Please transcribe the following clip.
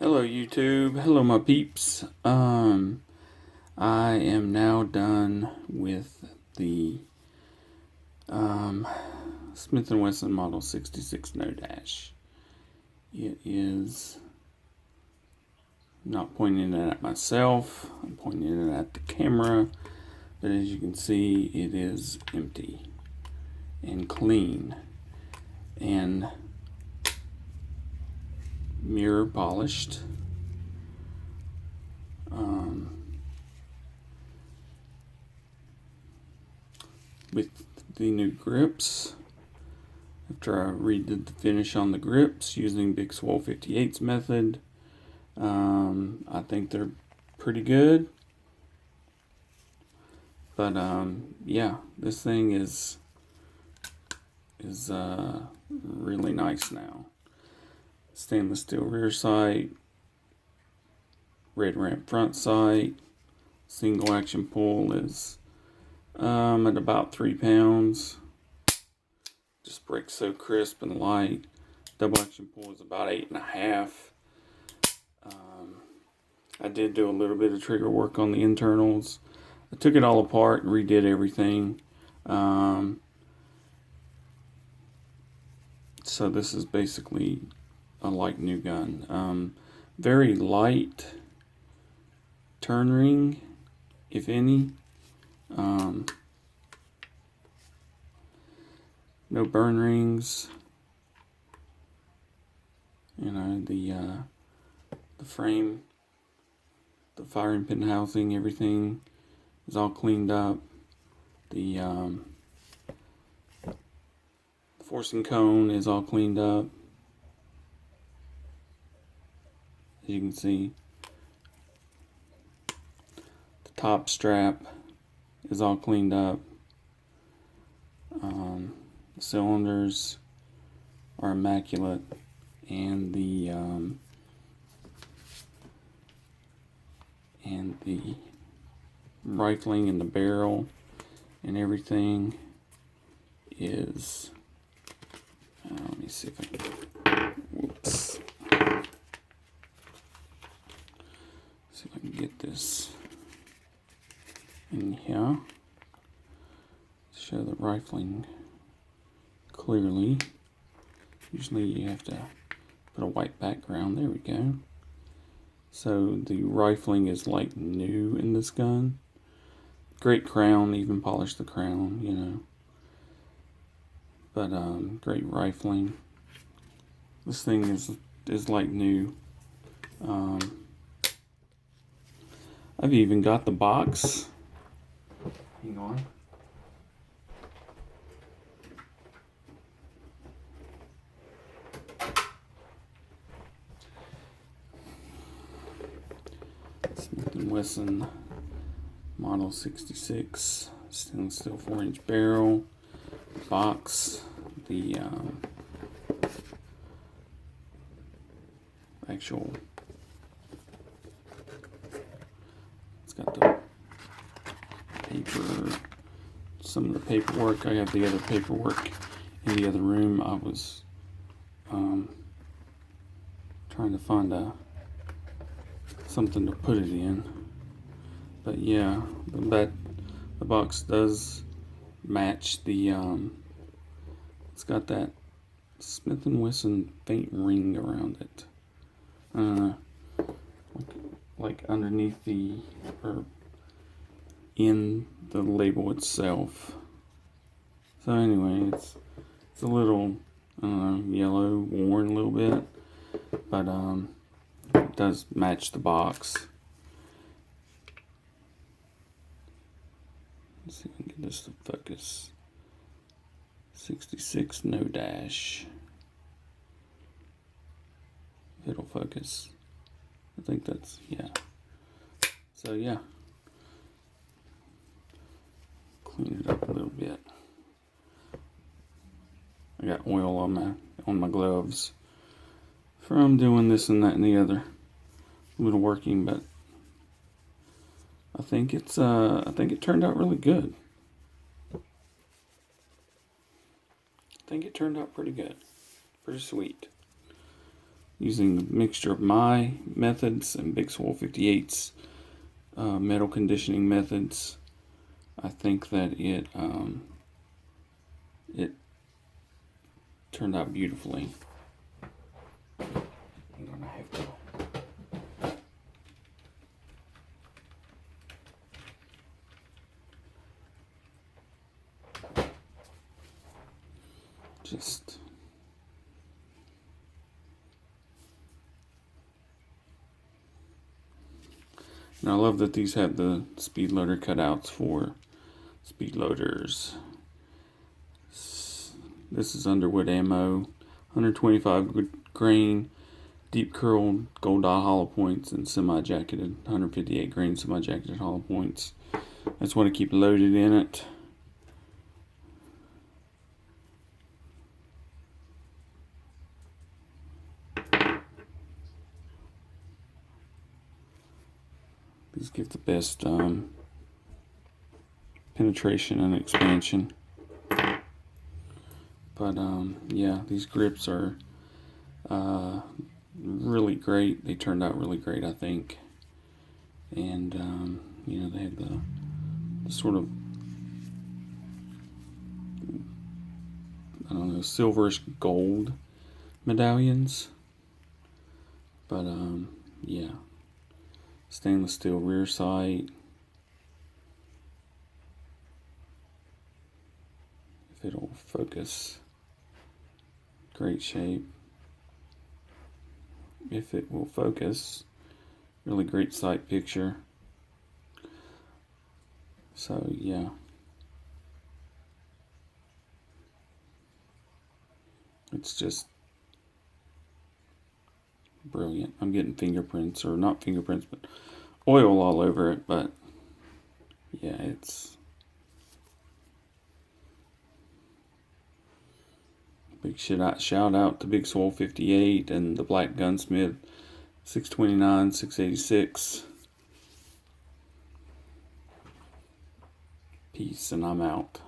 Hello YouTube, hello my peeps. I am now done with the Smith & Wesson Model 66 No Dash. It is not pointing it at myself, I'm pointing it at the camera, but as you can see it is empty and clean and mirror polished. With the new grips, after I redid the finish on the grips using Big Swole 58's method, I think they're pretty good. But yeah, this thing is really nice now. Stainless steel rear sight, red ramp front sight. Single action pull is at about 3 pounds. Just breaks so crisp and light. Double action pull is about 8.5. I did do a little bit of trigger work on the internals. I took it all apart and redid everything. So this is basically a like new gun. Very light turn ring, if any. No burn rings. You know, the frame, the firing pin housing, everything is all cleaned up. The forcing cone is all cleaned up. As you can see, the top strap is all cleaned up. The cylinders are immaculate, and the rifling and the barrel and everything is. Let me see if I can. Whoops. See if I can get this in here. Show the rifling clearly. Usually you have to put a white background. There we go. So the rifling is like new in this gun. Great crown, even polished the crown, you know. But great rifling. This thing is like new. I've even got the box. Hang on. Smith & Wesson Model 66 stainless steel 4-inch barrel box. The actual, it's got the paper, some of the paperwork. I have the other paperwork in the other room. I was trying to find something to put it in, but yeah, the box does match the it's got that Smith & Wesson faint ring around it, like underneath or in the label itself. So anyway, it's a little yellow, worn a little bit, but it does match the box. Let's see if I can get this to focus. 66 No Dash. If it'll focus. I think that's, yeah. So yeah. Clean it up a little bit. I got oil on my gloves from doing this and that and the other. A little working, but I think it turned out really good. I think it turned out pretty good. Pretty sweet. using a mixture of my methods and Big Swole 58's metal conditioning methods. I think that it turned out beautifully. I'm gonna have to just and I love that these have the speed loader cutouts for speed loaders. This is Underwood ammo, 125 grain, deep curled gold dot hollow points, and semi-jacketed 158 grain semi-jacketed hollow points. I just want to keep loaded in it. These give the best penetration and expansion. But yeah, these grips are really great. They turned out really great, I think. And you know, they have the sort of, I don't know, silverish gold medallions. But yeah, stainless steel rear sight. If it'll focus, great shape. If it will focus, really great sight picture. So yeah, it's just brilliant. I'm getting fingerprints, or not fingerprints, but oil all over it. But yeah, it's big shout out to Big Swole 58 and the Black Gunsmith 629, 686. Peace, and I'm out.